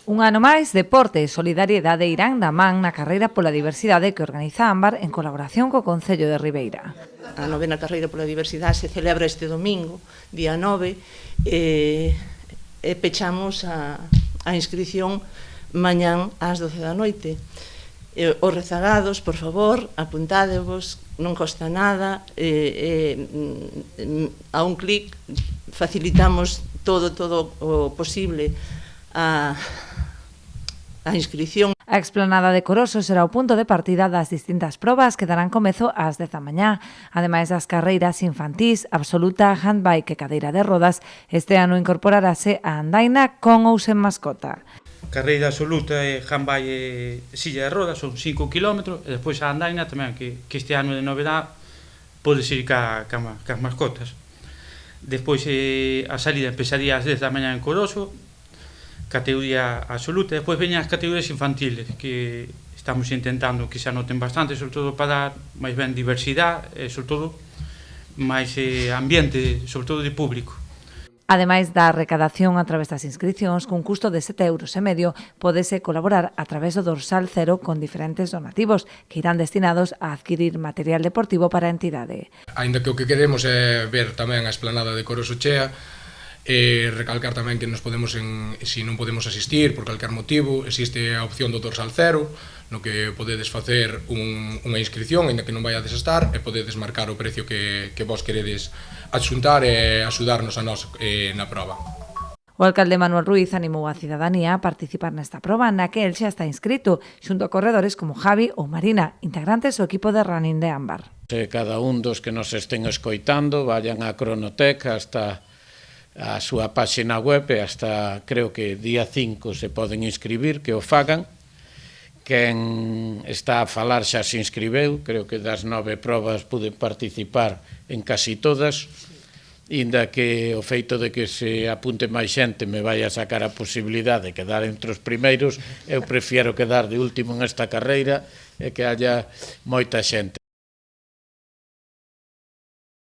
Un ano máis, deporte e solidariedade irán da man na carreira pola diversidade que organiza Ámbar en colaboración co Concello de Ribeira. A 9ª carreira pola diversidade se celebra este domingo, día 9, e pechamos a inscripción mañán ás 12 da noite. Os rezagados, por favor, apuntádevos, non costa nada, a un clic facilitamos todo o posible a inscripción. A explanada de Coroso será o punto de partida das distintas probas que darán comezo ás 10 da mañá. Ademais das carreiras infantís, absoluta, handbike e cadeira de rodas, este ano incorporarase a andaina con ou sen mascota. Carreira absoluta e handbike e silla de rodas son 5 km, e despois a andaina tamén, que este ano de novedade pode ir cas mascotas. Despois a salida empezaría ás 10 da mañá en Coroso, categoría absoluta, e despois veñen as categorías infantiles, que estamos intentando que se anoten bastante, sobre todo para dar máis ben diversidade e sobre todo máis ambiente, sobre todo de público. Ademais da recadación a través das inscricións, cun custo de 7,5 €, pódese colaborar a través do dorsal cero con diferentes donativos que irán destinados a adquirir material deportivo para a entidade. Aínda que o que queremos é ver tamén a esplanada de Coroso chea, e recalcar tamén que se non podemos asistir por calquer motivo, existe a opción do dorsal cero, no que podedes facer unha inscripción, aínda que non vaiades a estar, e podedes marcar o precio que vos queredes adxuntar e axudarnos a nós na proba. O alcalde Manuel Ruiz animou a cidadanía a participar nesta proba na que el xa está inscrito, xunto a corredores como Javi ou Marina, integrantes do equipo de running de Ámbar. Cada un dos que nos estén escoitando vayan á Cronotec hasta a súa páxina web e hasta, creo que día 5 se poden inscribir, que o fagan. Quen está a falar xa se inscribeu, creo que das 9 probas pude participar en casi todas, inda que o feito de que se apunte máis xente me vai a sacar a posibilidade de quedar entre os primeiros, eu prefiero quedar de último nesta carreira e que haya moita xente.